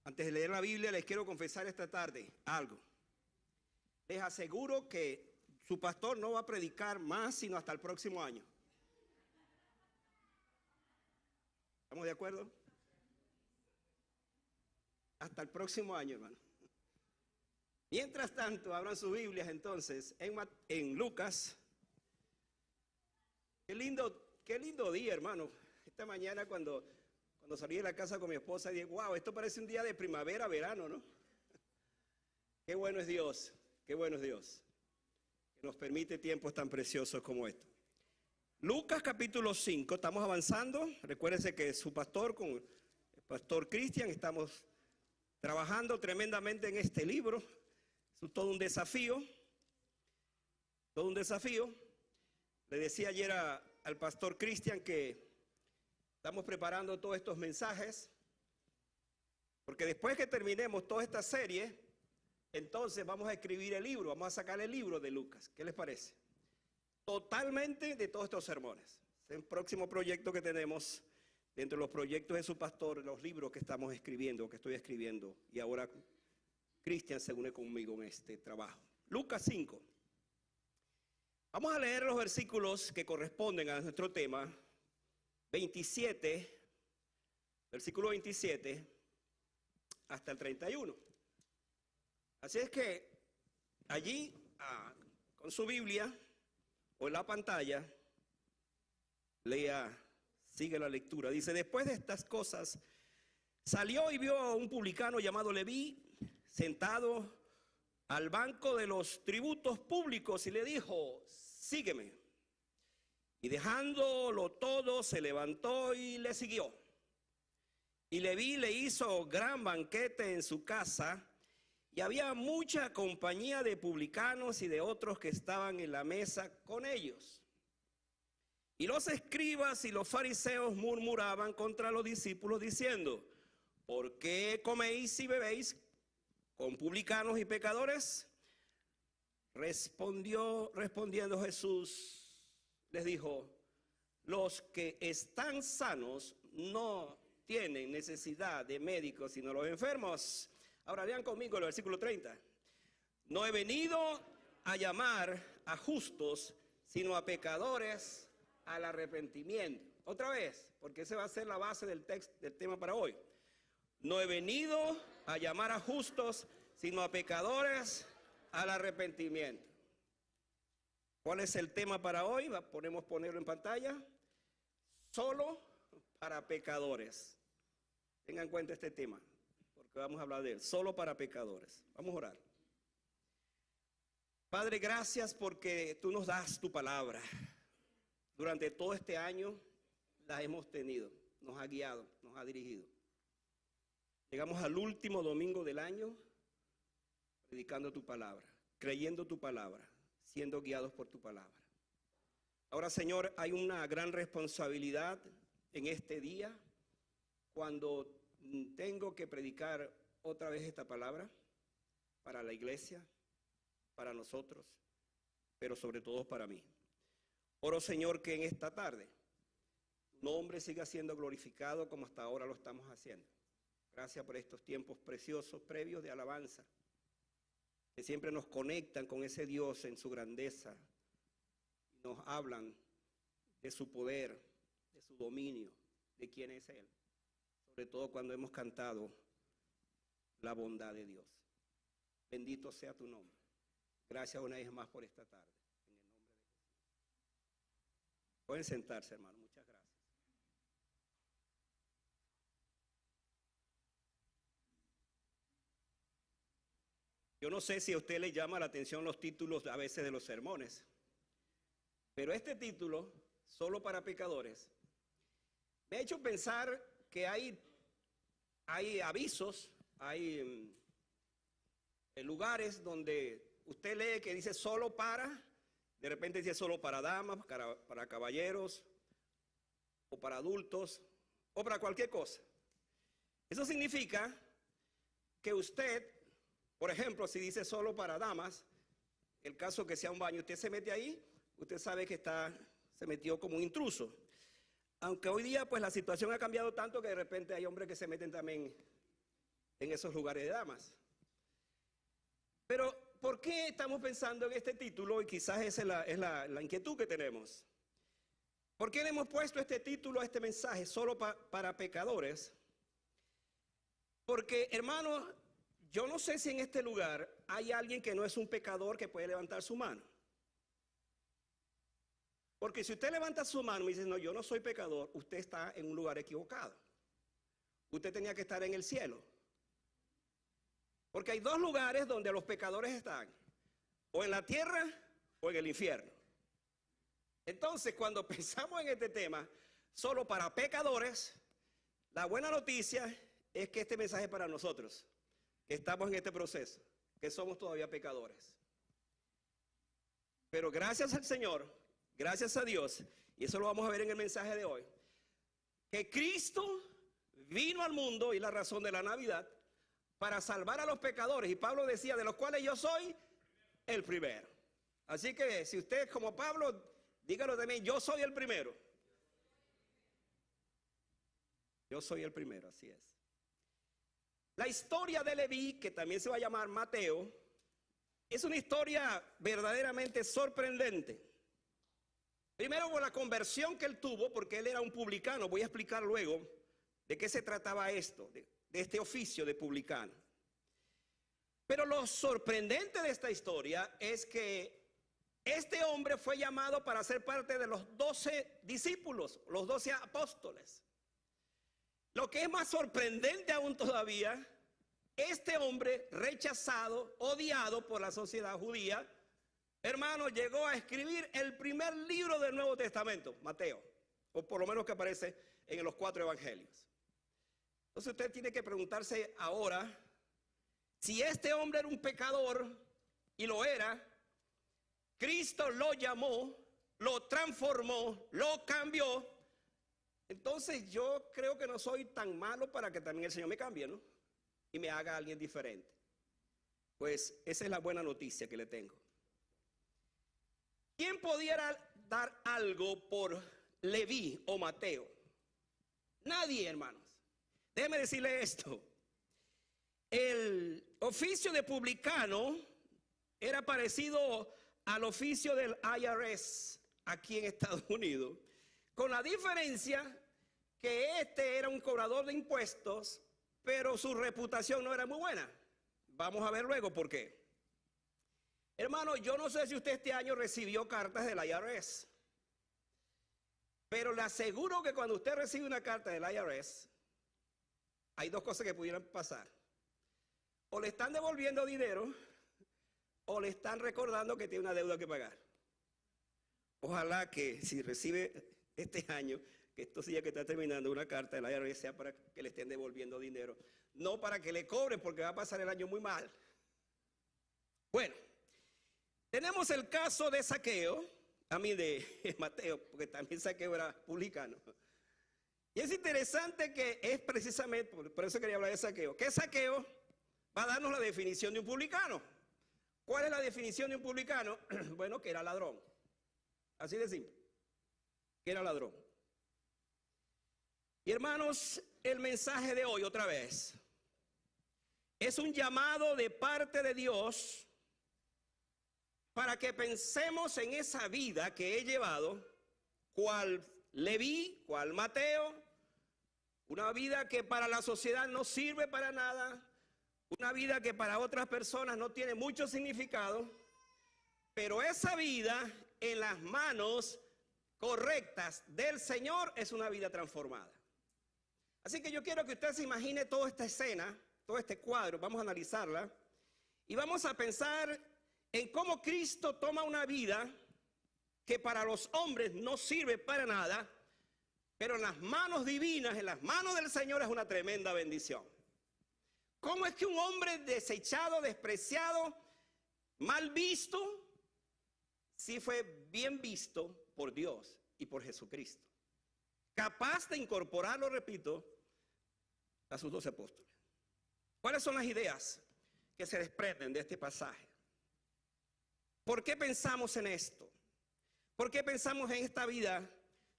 Antes de leer la Biblia, les quiero confesar esta tarde algo. Les aseguro que su pastor no va a predicar más sino hasta el próximo año. ¿Estamos de acuerdo? Hasta el próximo año, hermano. Mientras tanto, abran sus Biblias entonces en Lucas. Qué lindo día, hermano. Esta mañana cuando salí de la casa con mi esposa, dije, wow, esto parece un día de primavera, verano, ¿no? Qué bueno es Dios, qué bueno es Dios, que nos permite tiempos tan preciosos como estos. Lucas capítulo 5, estamos avanzando. Recuérdense que su pastor, con el pastor Cristian, estamos trabajando tremendamente en este libro. Es todo un desafío, todo un desafío. Le decía ayer al pastor Cristian que estamos preparando todos estos mensajes, porque después que terminemos toda esta serie, entonces vamos a escribir el libro, vamos a sacar el libro de Lucas. ¿Qué les parece? Totalmente de todos estos sermones. Es el próximo proyecto que tenemos dentro de los proyectos de su pastor, los libros que estamos escribiendo, que estoy escribiendo, y ahora Cristian se une conmigo en este trabajo. Lucas 5. Vamos a leer los versículos que corresponden a nuestro tema. 27, versículo 27 hasta el 31. Así es que allí, con su Biblia o en la pantalla, sigue la lectura. Dice, después de estas cosas, salió y vio a un publicano llamado Leví sentado al banco de los tributos públicos y le dijo, sígueme. Y dejándolo todo, se levantó y le siguió. Y Leví le hizo gran banquete en su casa, y había mucha compañía de publicanos y de otros que estaban en la mesa con ellos. Y los escribas y los fariseos murmuraban contra los discípulos diciendo, ¿por qué coméis y bebéis con publicanos y pecadores? Respondiendo Jesús, les dijo, los que están sanos no tienen necesidad de médicos, sino los enfermos. Ahora vean conmigo el versículo 30. No he venido a llamar a justos, sino a pecadores al arrepentimiento. Otra vez, porque esa va a ser la base del tema para hoy. No he venido a llamar a justos, sino a pecadores al arrepentimiento. ¿Cuál es el tema para hoy? Podemos ponerlo en pantalla. Solo para pecadores. Tengan en cuenta este tema, porque vamos a hablar de él. Solo para pecadores. Vamos a orar. Padre, gracias porque tú nos das tu palabra. Durante todo este año la hemos tenido, nos ha guiado, nos ha dirigido. Llegamos al último domingo del año predicando tu palabra, creyendo tu palabra, siendo guiados por tu palabra. Ahora, Señor, hay una gran responsabilidad en este día cuando tengo que predicar otra vez esta palabra para la iglesia, para nosotros, pero sobre todo para mí. Oro, Señor, que en esta tarde tu nombre siga siendo glorificado como hasta ahora lo estamos haciendo. Gracias por estos tiempos preciosos previos de alabanza, que siempre nos conectan con ese Dios en su grandeza y nos hablan de su poder, de su dominio, de quién es Él, sobre todo cuando hemos cantado la bondad de Dios. Bendito sea tu nombre. Gracias una vez más por esta tarde, en el nombre de Jesús. Pueden sentarse, hermano, muchas gracias. Yo no sé si a usted le llama la atención los títulos a veces de los sermones, pero este título, solo para pecadores, me ha hecho pensar que hay avisos, hay lugares donde usted lee que dice solo para, de repente dice solo para damas, para caballeros, o para adultos, o para cualquier cosa. Eso significa que usted, por ejemplo, si dice solo para damas, el caso que sea un baño, usted se mete ahí, usted sabe que se metió como un intruso. Aunque hoy día pues la situación ha cambiado tanto que de repente hay hombres que se meten también en esos lugares de damas. Pero, ¿por qué estamos pensando en este título? Y quizás esa es la inquietud que tenemos. ¿Por qué le hemos puesto este título a este mensaje, solo para pecadores? Porque, hermanos, yo no sé si en este lugar hay alguien que no es un pecador que puede levantar su mano. Porque si usted levanta su mano y dice, no, yo no soy pecador, usted está en un lugar equivocado. Usted tenía que estar en el cielo. Porque hay dos lugares donde los pecadores están, o en la tierra o en el infierno. Entonces, cuando pensamos en este tema, solo para pecadores, la buena noticia es que este mensaje es para nosotros, que estamos en este proceso, que somos todavía pecadores. Pero gracias al Señor, gracias a Dios, y eso lo vamos a ver en el mensaje de hoy, que Cristo vino al mundo, y la razón de la Navidad, para salvar a los pecadores. Y Pablo decía, de los cuales yo soy el primero. Así que si usted como Pablo, dígalo también, yo soy el primero. Yo soy el primero, así es. La historia de Leví, que también se va a llamar Mateo, es una historia verdaderamente sorprendente. Primero por la conversión que él tuvo, porque él era un publicano. Voy a explicar luego de qué se trataba esto, de este oficio de publicano. Pero lo sorprendente de esta historia es que este hombre fue llamado para ser parte de los 12 discípulos, los 12 apóstoles. Lo que es más sorprendente aún todavía, este hombre rechazado, odiado por la sociedad judía, hermano, llegó a escribir el primer libro del Nuevo Testamento, Mateo, o por lo menos que aparece en los 4 evangelios. Entonces usted tiene que preguntarse ahora, si este hombre era un pecador, y lo era, Cristo lo llamó, lo transformó, lo cambió, entonces yo creo que no soy tan malo para que también el Señor me cambie, ¿no? Y me haga alguien diferente. Pues esa es la buena noticia que le tengo. ¿Quién pudiera dar algo por Leví o Mateo? Nadie, hermanos. Déjeme decirle esto. El oficio de publicano era parecido al oficio del IRS aquí en Estados Unidos, con la diferencia que este era un cobrador de impuestos, pero su reputación no era muy buena. Vamos a ver luego por qué. Hermano, yo no sé si usted este año recibió cartas del IRS, pero le aseguro que cuando usted recibe una carta del IRS, hay dos cosas que pudieran pasar. O le están devolviendo dinero, o le están recordando que tiene una deuda que pagar. Ojalá que si recibe este año, que esto sí ya que está terminando, una carta del IRS sea para que le estén devolviendo dinero, no para que le cobren, porque va a pasar el año muy mal. Bueno, tenemos el caso de Zaqueo, de Mateo, porque también Zaqueo era publicano. Y es interesante que es precisamente, por eso quería hablar de Zaqueo, que Zaqueo va a darnos la definición de un publicano. ¿Cuál es la definición de un publicano? Bueno, que era ladrón. Así de simple. Que era ladrón. Y hermanos, el mensaje de hoy otra vez es un llamado de parte de Dios para que pensemos en esa vida que he llevado, cual Leví, cual Mateo, una vida que para la sociedad no sirve para nada, una vida que para otras personas no tiene mucho significado, pero esa vida en las manos correctas del Señor es una vida transformada. Así que yo quiero que usted se imagine toda esta escena, todo este cuadro, vamos a analizarla y vamos a pensar en cómo Cristo toma una vida que para los hombres no sirve para nada, pero en las manos divinas, en las manos del Señor es una tremenda bendición. ¿Cómo es que un hombre desechado, despreciado, mal visto, sí fue bien visto por Dios y por Jesucristo? Capaz de incorporarlo, repito, a sus 12 apóstoles. ¿Cuáles son las ideas que se desprenden de este pasaje? ¿Por qué pensamos en esto? ¿Por qué pensamos en esta vida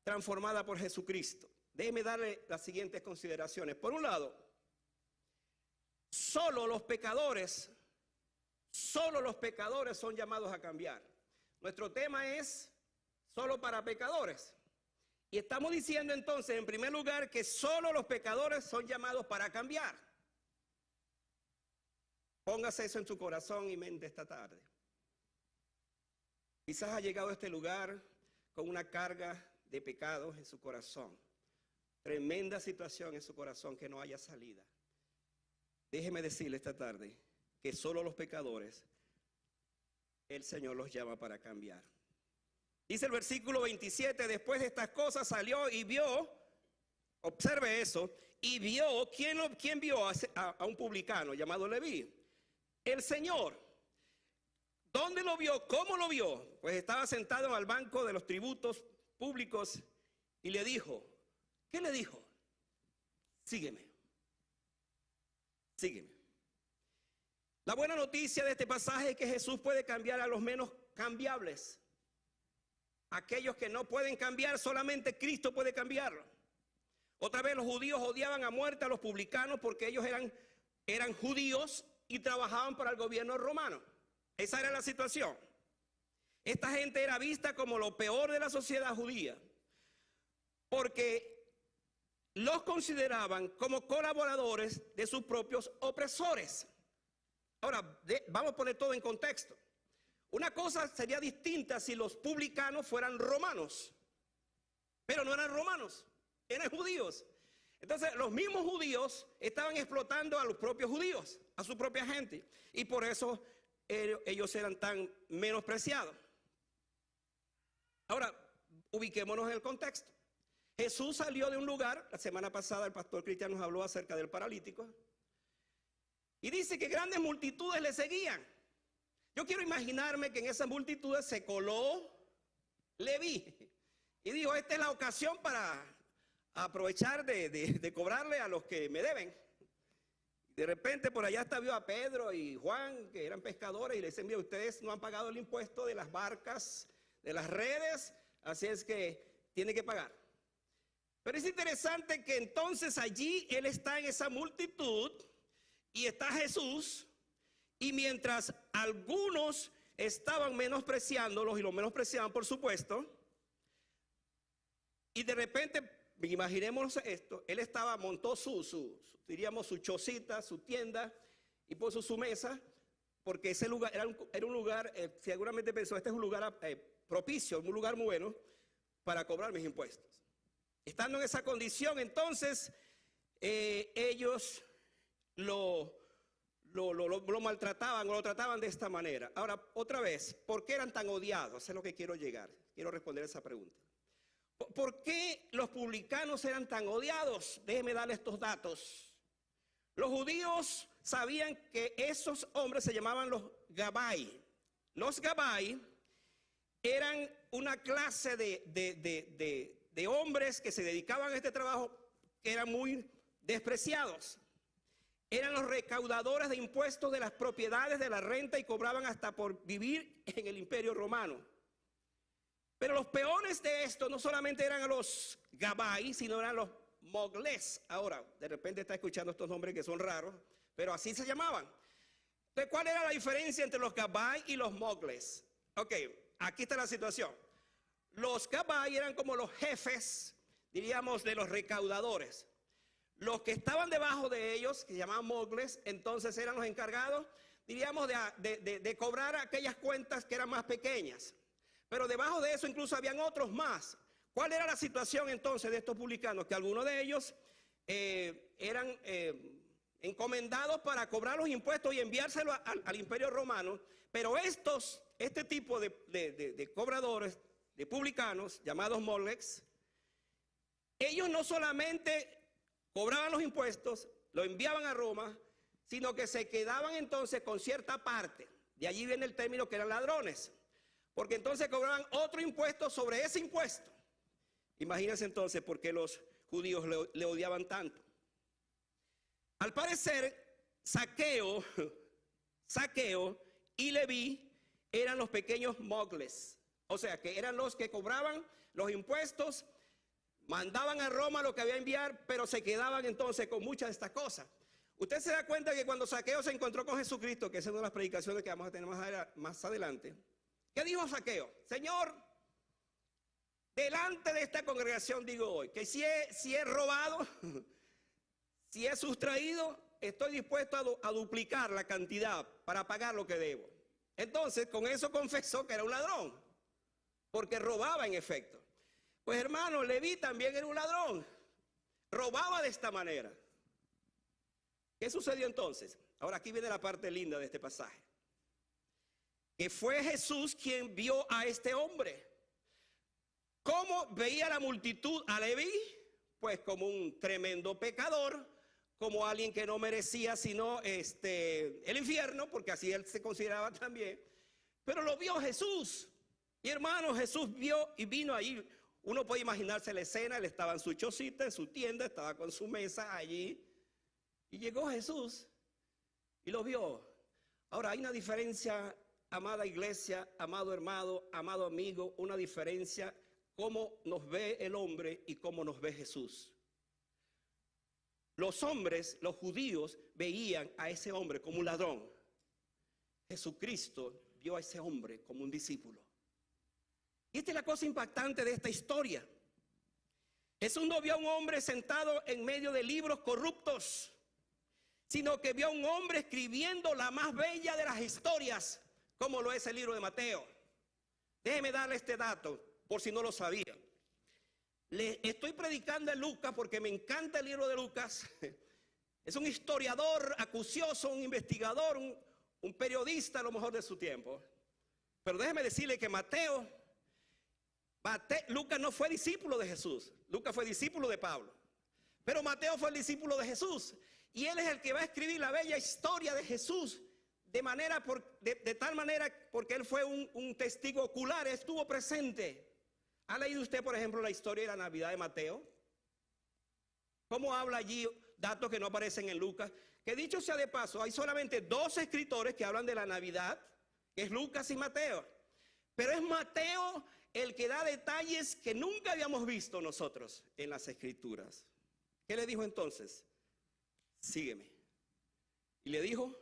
transformada por Jesucristo? Déjeme darle las siguientes consideraciones. Por un lado, solo los pecadores son llamados a cambiar. Nuestro tema es solo para pecadores. Y estamos diciendo entonces, en primer lugar, que solo los pecadores son llamados para cambiar. Póngase eso en su corazón y mente esta tarde. Quizás ha llegado a este lugar con una carga de pecados en su corazón. Tremenda situación en su corazón que no haya salida. Déjeme decirle esta tarde que solo los pecadores, el Señor los llama para cambiar. Dice el versículo 27, después de estas cosas salió y vio, observe eso, y vio, ¿quién vio a un publicano llamado Leví? El Señor. ¿Dónde lo vio? ¿Cómo lo vio? Pues estaba sentado al banco de los tributos públicos y le dijo, ¿qué le dijo? Sígueme, sígueme. La buena noticia de este pasaje es que Jesús puede cambiar a los menos cambiables. Aquellos que no pueden cambiar, solamente Cristo puede cambiarlo. Otra vez los judíos odiaban a muerte a los publicanos porque ellos eran judíos y trabajaban para el gobierno romano. Esa era la situación. Esta gente era vista como lo peor de la sociedad judía porque los consideraban como colaboradores de sus propios opresores. Ahora, vamos a poner todo en contexto. Una cosa sería distinta si los publicanos fueran romanos, pero no eran romanos, eran judíos. Entonces los mismos judíos estaban explotando a los propios judíos, a su propia gente, y por eso ellos eran tan menospreciados. Ahora, ubiquémonos en el contexto. Jesús salió de un lugar, la semana pasada el pastor Cristian nos habló acerca del paralítico, y dice que grandes multitudes le seguían. Yo quiero imaginarme que en esas multitudes se coló Leví y dijo, esta es la ocasión para aprovechar de cobrarle a los que me deben. De repente por allá hasta vio a Pedro y Juan, que eran pescadores, y le dicen, mira, ustedes no han pagado el impuesto de las barcas, de las redes, así es que tienen que pagar. Pero es interesante que entonces allí él está en esa multitud y está Jesús. Y mientras algunos estaban menospreciándolos y los menospreciaban, por supuesto, y de repente, imaginémonos esto, él montó diríamos su chocita, su tienda, y puso su mesa, porque ese lugar era un lugar, seguramente pensó, este es un lugar propicio, un lugar bueno para cobrar mis impuestos. Estando en esa condición, entonces, ellos lo maltrataban o lo trataban de esta manera. Ahora, otra vez, ¿por qué eran tan odiados? Eso es lo que quiero llegar. Quiero responder esa pregunta. ¿Por qué los publicanos eran tan odiados? Déjenme darle estos datos. Los judíos sabían que esos hombres se llamaban los Gabai. Los Gabai eran una clase de hombres que se dedicaban a este trabajo que eran muy despreciados. Eran los recaudadores de impuestos de las propiedades de la renta y cobraban hasta por vivir en el Imperio Romano. Pero los peones de esto no solamente eran los Gabai, sino eran los Mogles. Ahora, de repente está escuchando estos nombres que son raros, pero así se llamaban. Entonces, ¿cuál era la diferencia entre los Gabai y los Mogles? Ok, aquí está la situación. Los Gabai eran como los jefes, diríamos, de los recaudadores. Los que estaban debajo de ellos, que se llamaban Mogles, entonces eran los encargados, diríamos, de cobrar aquellas cuentas que eran más pequeñas. Pero debajo de eso incluso habían otros más. ¿Cuál era la situación entonces de estos publicanos? Que algunos de ellos eran encomendados para cobrar los impuestos y enviárselos al Imperio Romano, pero este tipo de cobradores, de publicanos, llamados Mogles, ellos no solamente cobraban los impuestos, lo enviaban a Roma, sino que se quedaban entonces con cierta parte. De allí viene el término que eran ladrones, porque entonces cobraban otro impuesto sobre ese impuesto. Imagínense entonces por qué los judíos le odiaban tanto. Al parecer, Zaqueo y Leví eran los pequeños Mogles, o sea que eran los que cobraban los impuestos, mandaban a Roma lo que había que enviar, pero se quedaban entonces con muchas de estas cosas. Usted se da cuenta que cuando Zaqueo se encontró con Jesucristo, que es una de las predicaciones que vamos a tener más adelante, ¿qué dijo Zaqueo? Señor, delante de esta congregación digo hoy, que si he robado, si he sustraído, estoy dispuesto a duplicar la cantidad para pagar lo que debo. Entonces, con eso confesó que era un ladrón, porque robaba en efecto. Pues hermano, Leví también era un ladrón, robaba de esta manera. ¿Qué sucedió entonces? Ahora aquí viene la parte linda de este pasaje. Que fue Jesús quien vio a este hombre. ¿Cómo veía la multitud a Leví? Pues como un tremendo pecador, como alguien que no merecía sino el infierno, porque así él se consideraba también. Pero lo vio Jesús. Y hermano, Jesús vio y vino ahí. Uno puede imaginarse la escena, él estaba en su chocita, en su tienda, estaba con su mesa allí. Y llegó Jesús y lo vio. Ahora hay una diferencia, amada iglesia, amado hermano, amado amigo, una diferencia cómo nos ve el hombre y cómo nos ve Jesús. Los hombres, los judíos, veían a ese hombre como un ladrón. Jesucristo vio a ese hombre como un discípulo. Y esta es la cosa impactante de esta historia. Jesús no vio a un hombre sentado en medio de libros corruptos, sino que vio a un hombre escribiendo la más bella de las historias, como lo es el libro de Mateo. Déjeme darle este dato, por si no lo sabía. Le estoy predicando en Lucas porque me encanta el libro de Lucas. Es un historiador acucioso, un investigador, un periodista a lo mejor de su tiempo. Pero déjeme decirle que Lucas no fue discípulo de Jesús. Lucas fue discípulo de Pablo. Pero Mateo fue el discípulo de Jesús. Y él es el que va a escribir la bella historia de Jesús. De tal manera, porque él fue un testigo ocular, estuvo presente. ¿Ha leído usted, por ejemplo, la historia de la Navidad de Mateo? ¿Cómo habla allí datos que no aparecen en Lucas? Que dicho sea de paso, hay solamente 2 escritores que hablan de la Navidad, que es Lucas y Mateo. Pero es Mateo el que da detalles que nunca habíamos visto nosotros en las escrituras. ¿Qué le dijo entonces? Sígueme. Y le dijo,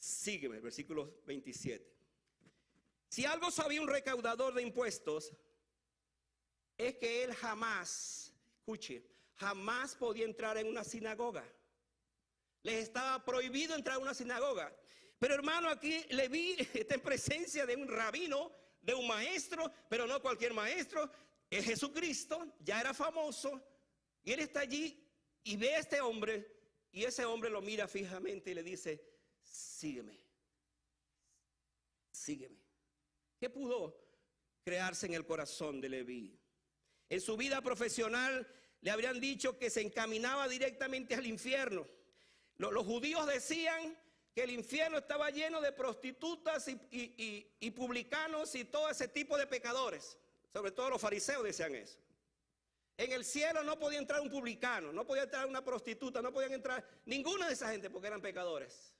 sígueme, versículo 27. Si algo sabía un recaudador de impuestos, es que él jamás, escuche, jamás podía entrar en una sinagoga. Les estaba prohibido entrar a una sinagoga. Pero hermano, aquí Leví está en presencia de un rabino, de un maestro, pero no cualquier maestro. Es Jesucristo, ya era famoso. Y él está allí y ve a este hombre. Y ese hombre lo mira fijamente y le dice, sígueme, sígueme. ¿Qué pudo crearse en el corazón de Leví? En su vida profesional le habrían dicho que se encaminaba directamente al infierno. Los judíos decían que el infierno estaba lleno de prostitutas y publicanos y todo ese tipo de pecadores. Sobre todo los fariseos decían eso. En el cielo no podía entrar un publicano, no podía entrar una prostituta, no podían entrar ninguna de esa gente porque eran pecadores.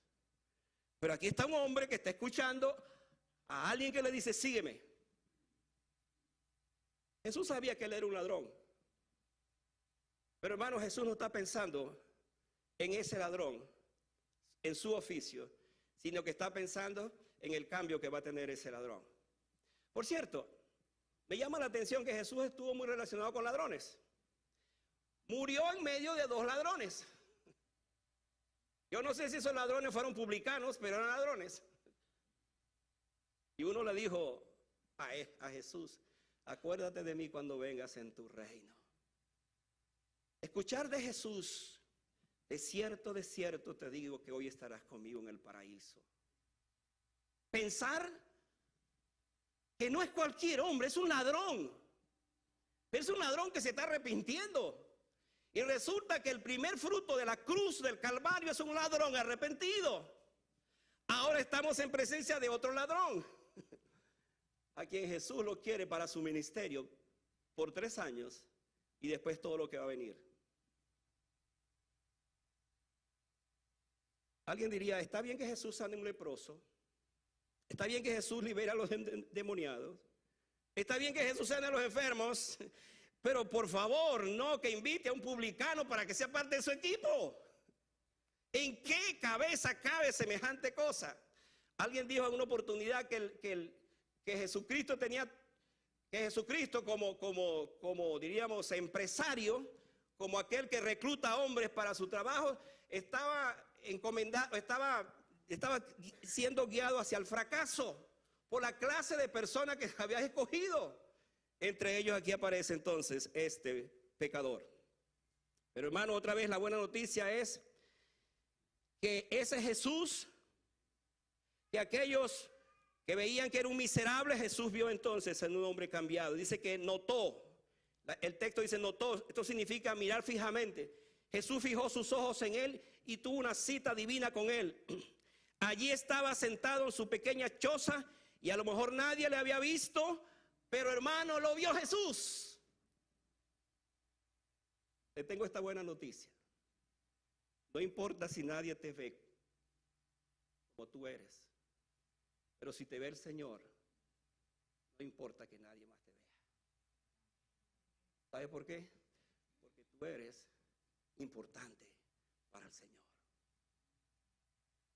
Pero aquí está un hombre que está escuchando a alguien que le dice, sígueme. Jesús sabía que él era un ladrón. Pero hermano, Jesús no está pensando en ese ladrón, en su oficio, sino que está pensando en el cambio que va a tener ese ladrón. Por cierto, me llama la atención que Jesús estuvo muy relacionado con ladrones. Murió en medio de 2 ladrones. Yo no sé si esos ladrones fueron publicanos, pero eran ladrones. Y uno le dijo a Jesús, acuérdate de mí cuando vengas en tu reino. Escuchar de Jesús, de cierto te digo que hoy estarás conmigo en el paraíso. Pensar que no es cualquier hombre, es un ladrón. Pero es un ladrón que se está arrepintiendo. Y resulta que el primer fruto de la cruz del Calvario es un ladrón arrepentido. Ahora estamos en presencia de otro ladrón, a quien Jesús lo quiere para su ministerio por 3 años y después todo lo que va a venir. Alguien diría, está bien que Jesús sane a un leproso, está bien que Jesús libere a los endemoniados, está bien que Jesús sane a los enfermos, pero por favor, no que invite a un publicano para que sea parte de su equipo. ¿En qué cabeza cabe semejante cosa? Alguien dijo en una oportunidad que Jesucristo tenía, que Jesucristo como diríamos empresario, como aquel que recluta hombres para su trabajo, estaba encomendado, estaba siendo guiado hacia el fracaso por la clase de personas que había escogido. Entre ellos aquí aparece entonces este pecador. Pero hermano, otra vez la buena noticia es que ese Jesús, que aquellos que veían que era un miserable, Jesús vio entonces en un hombre cambiado. Dice que notó, el texto dice notó, esto significa mirar fijamente. Jesús fijó sus ojos en él y tuvo una cita divina con él. Allí estaba sentado en su pequeña choza y a lo mejor nadie le había visto, pero hermano, lo vio Jesús. Le tengo esta buena noticia. No importa si nadie te ve como tú eres, pero si te ve el Señor, no importa que nadie más te vea. ¿Sabe por qué? Porque tú eres importante para el Señor.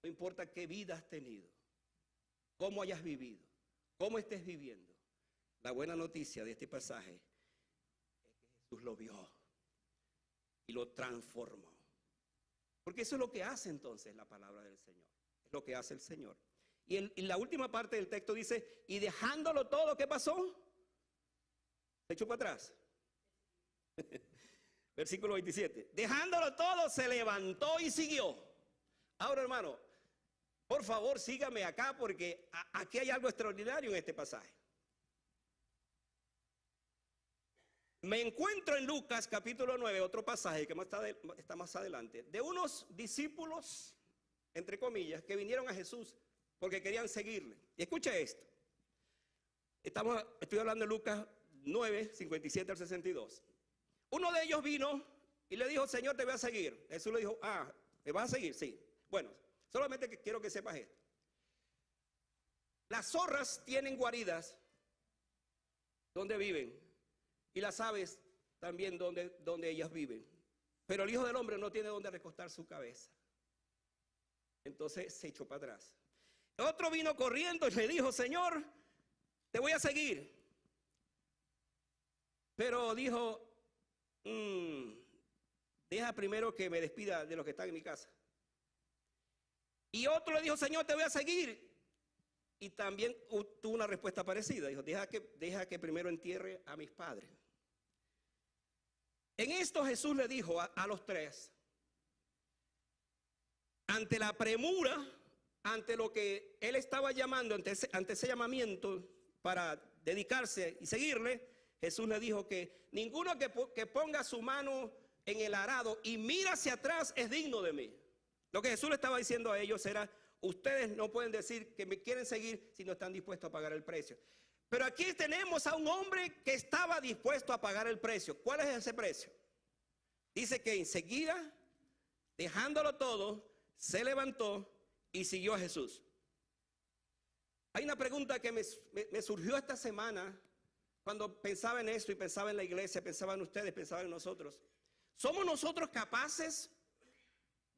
No importa qué vida has tenido, cómo hayas vivido, cómo estés viviendo. La buena noticia de este pasaje es que Jesús lo vio y lo transformó. Porque eso es lo que hace entonces la palabra del Señor. Es lo que hace el Señor. Y la última parte del texto dice, y dejándolo todo, ¿qué pasó? Se echó para atrás. Versículo 27. Dejándolo todo, se levantó y siguió. Ahora, hermano, por favor, sígame acá porque aquí hay algo extraordinario en este pasaje. Me encuentro en Lucas capítulo 9, otro pasaje que está más adelante, de unos discípulos, entre comillas, que vinieron a Jesús porque querían seguirle. Y escuche esto. Estoy hablando de Lucas 9, 57 al 62. Uno de ellos vino y le dijo, Señor, te voy a seguir. Jesús le dijo, ¿me vas a seguir? Sí. Bueno, solamente quiero que sepas esto. Las zorras tienen guaridas donde viven. Y las aves también donde ellas viven. Pero el Hijo del Hombre no tiene donde recostar su cabeza. Entonces se echó para atrás. Otro vino corriendo y le dijo, Señor, te voy a seguir. Pero dijo, deja primero que me despida de los que están en mi casa. Y otro le dijo, Señor, te voy a seguir. Y también tuvo una respuesta parecida. Dijo, deja que primero entierre a mis padres. En esto Jesús le dijo a los tres, ante la premura, ante lo que él estaba llamando, ante ese llamamiento para dedicarse y seguirle, Jesús le dijo que ninguno que ponga su mano en el arado y mira hacia atrás es digno de mí. Lo que Jesús le estaba diciendo a ellos era, ustedes no pueden decir que me quieren seguir si no están dispuestos a pagar el precio. Pero aquí tenemos a un hombre que estaba dispuesto a pagar el precio. ¿Cuál es ese precio? Dice que enseguida, dejándolo todo, se levantó y siguió a Jesús. Hay una pregunta que me surgió esta semana cuando pensaba en esto y pensaba en la iglesia, pensaba en ustedes, pensaba en nosotros. ¿Somos nosotros capaces,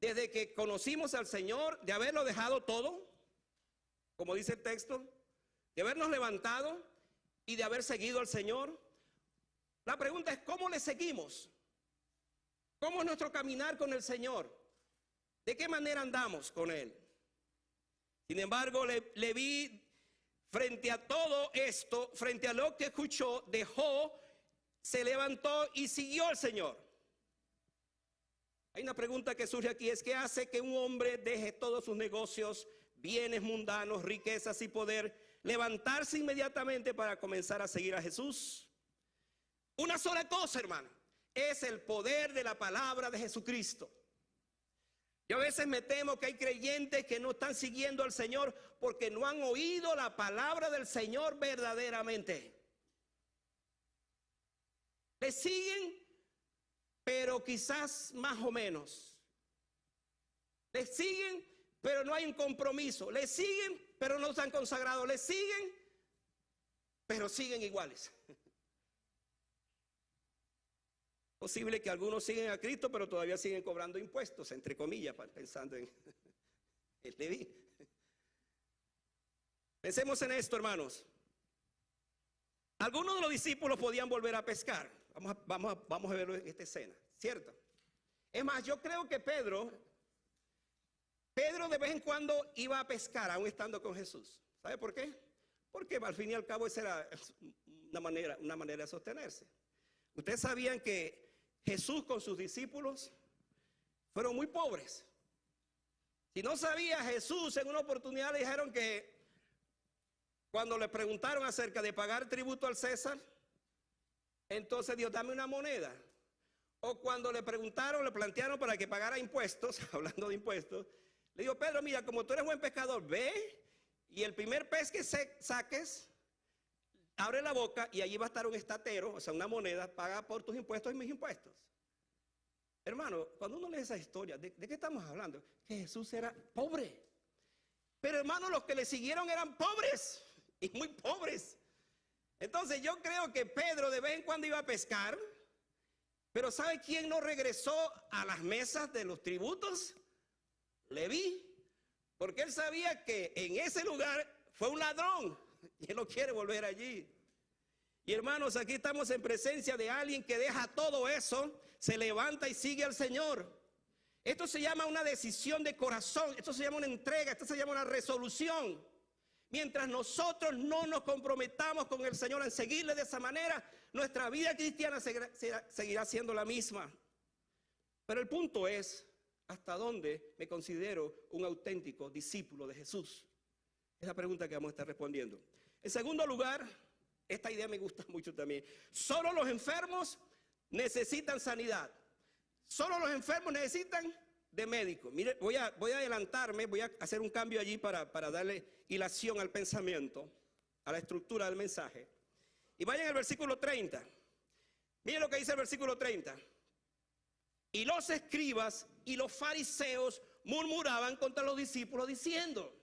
desde que conocimos al Señor, de haberlo dejado todo, como dice el texto, de habernos levantado y de haber seguido al Señor? La pregunta es, ¿cómo le seguimos? ¿Cómo es nuestro caminar con el Señor? ¿De qué manera andamos con Él? Sin embargo, le vi frente a todo esto, frente a lo que escuchó, dejó, se levantó y siguió al Señor. Hay una pregunta que surge aquí, es ¿qué hace que un hombre deje todos sus negocios, bienes mundanos, riquezas y poder, levantarse inmediatamente para comenzar a seguir a Jesús? Una sola cosa, hermano, es el poder de la palabra de Jesucristo. Yo a veces me temo que hay creyentes que no están siguiendo al Señor porque no han oído la palabra del Señor verdaderamente. Le siguen, pero quizás más o menos. Le siguen, pero no hay un compromiso. Le siguen, pero no se han consagrado. Le siguen, pero siguen iguales. Posible que algunos siguen a Cristo, pero todavía siguen cobrando impuestos, entre comillas, pensando en el Leví. Pensemos en esto, hermanos. Algunos de los discípulos podían volver a pescar. Vamos a verlo en esta escena, ¿cierto? Es más, yo creo que Pedro de vez en cuando iba a pescar, aún estando con Jesús. ¿Sabe por qué? Porque al fin y al cabo esa era una manera de sostenerse. Ustedes sabían que Jesús con sus discípulos fueron muy pobres. Si no sabía, Jesús en una oportunidad le dijeron que cuando le preguntaron acerca de pagar tributo al César, entonces Dios, dame una moneda. O cuando le preguntaron, le plantearon para que pagara impuestos, hablando de impuestos, le dijo, Pedro, mira, como tú eres buen pescador, ve y el primer pez que saques, abre la boca y allí va a estar un estatero, o sea, una moneda, paga por tus impuestos y mis impuestos. Hermano, cuando uno lee esa historia, ¿de qué estamos hablando? Que Jesús era pobre. Pero hermano, los que le siguieron eran pobres, y muy pobres. Entonces yo creo que Pedro de vez en cuando iba a pescar, pero ¿sabe quién no regresó a las mesas de los tributos? Leví, porque él sabía que en ese lugar fue un ladrón y él no quiere volver allí. Y hermanos, aquí estamos en presencia de alguien que deja todo eso, se levanta y sigue al Señor. Esto se llama una decisión de corazón, esto se llama una entrega, esto se llama una resolución. Mientras nosotros no nos comprometamos con el Señor en seguirle de esa manera, nuestra vida cristiana seguirá siendo la misma. Pero el punto es, ¿hasta dónde me considero un auténtico discípulo de Jesús? Es la pregunta que vamos a estar respondiendo. En segundo lugar, esta idea me gusta mucho también. Solo los enfermos necesitan sanidad. Solo los enfermos necesitan de médico. Mire, voy a adelantarme, voy a hacer un cambio allí para darle hilación al pensamiento, a la estructura del mensaje. Y vayan al versículo 30. Miren lo que dice el versículo 30. Y los escribas y los fariseos murmuraban contra los discípulos diciendo,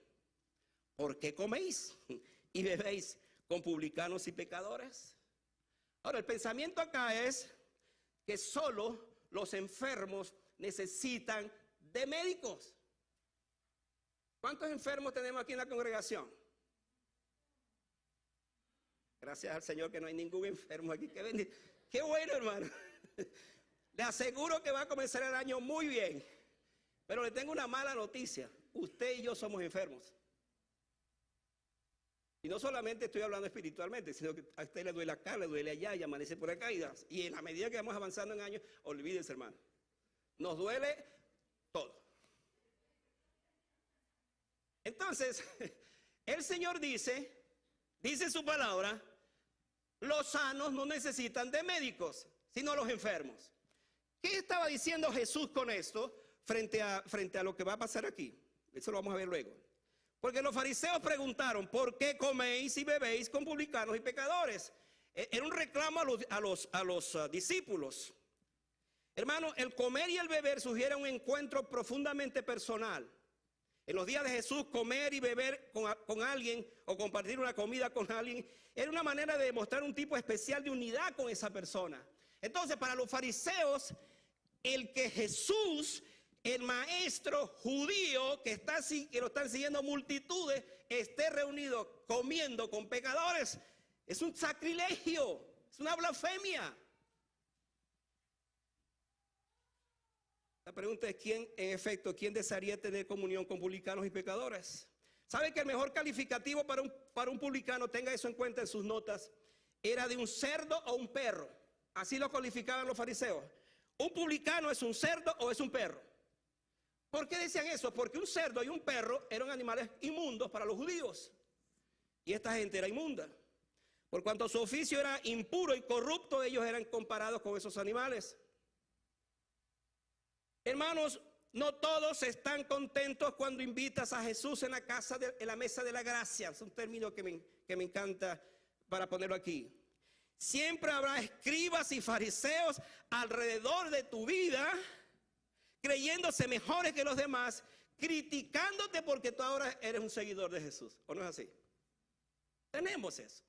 ¿por qué coméis y bebéis con publicanos y pecadores? Ahora, el pensamiento acá es que solo los enfermos necesitan de médicos. ¿Cuántos enfermos tenemos aquí en la congregación? Gracias al Señor que no hay ningún enfermo aquí. Qué bueno, hermano. Le aseguro que va a comenzar el año muy bien. Pero le tengo una mala noticia. Usted y yo somos enfermos. Y no solamente estoy hablando espiritualmente, sino que a usted le duele acá, le duele allá y amanece por acá. Y en la medida que vamos avanzando en años, olvídense, hermano. Nos duele todo. Entonces, el Señor dice en su palabra, los sanos no necesitan de médicos, sino los enfermos. ¿Qué estaba diciendo Jesús con esto frente a lo que va a pasar aquí? Eso lo vamos a ver luego. Porque los fariseos preguntaron, ¿por qué coméis y bebéis con publicanos y pecadores? Era un reclamo a los discípulos. Hermano, el comer y el beber sugiere un encuentro profundamente personal. En los días de Jesús, comer y beber con alguien o compartir una comida con alguien era una manera de demostrar un tipo especial de unidad con esa persona. Entonces, para los fariseos, el que Jesús, el maestro judío que lo están siguiendo multitudes, esté reunido comiendo con pecadores, es un sacrilegio, es una blasfemia. La pregunta es, ¿quién desearía tener comunión con publicanos y pecadores? ¿Sabe que el mejor calificativo para un publicano, tenga eso en cuenta en sus notas, era de un cerdo o un perro? Así lo calificaban los fariseos. ¿Un publicano es un cerdo o es un perro? ¿Por qué decían eso? Porque un cerdo y un perro eran animales inmundos para los judíos. Y esta gente era inmunda. Por cuanto su oficio era impuro y corrupto, ellos eran comparados con esos animales. Hermanos, no todos están contentos cuando invitas a Jesús en la mesa de la gracia. Es un término que me encanta para ponerlo aquí. Siempre habrá escribas y fariseos alrededor de tu vida, creyéndose mejores que los demás, criticándote porque tú ahora eres un seguidor de Jesús. ¿O no es así? Tenemos eso.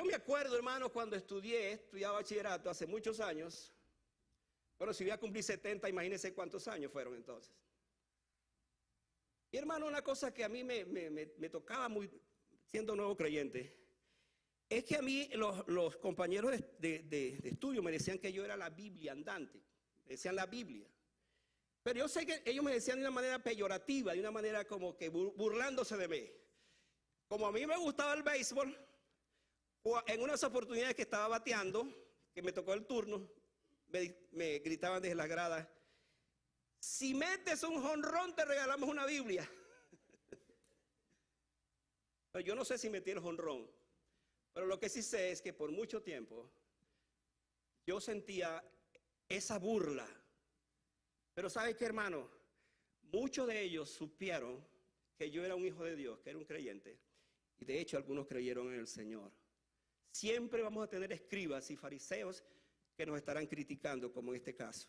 Yo me acuerdo, hermano, cuando estudiaba bachillerato hace muchos años. Bueno, si voy a cumplir 70, imagínense cuántos años fueron entonces. Y hermano, una cosa que a mí me tocaba muy, siendo nuevo creyente, es que a mí los compañeros de estudio me decían que yo era la Biblia andante. Me decían la Biblia. Pero yo sé que ellos me decían de una manera peyorativa, de una manera como que burlándose de mí. Como a mí me gustaba el béisbol, en unas oportunidades que estaba bateando, que me tocó el turno, me gritaban desde las gradas: si metes un jonrón te regalamos una Biblia. Pero yo no sé si metí el jonrón, pero lo que sí sé es que por mucho tiempo yo sentía esa burla. Pero ¿sabe qué, hermano? Muchos de ellos supieron que yo era un hijo de Dios, que era un creyente, y de hecho algunos creyeron en el Señor. Siempre vamos a tener escribas y fariseos que nos estarán criticando, como en este caso.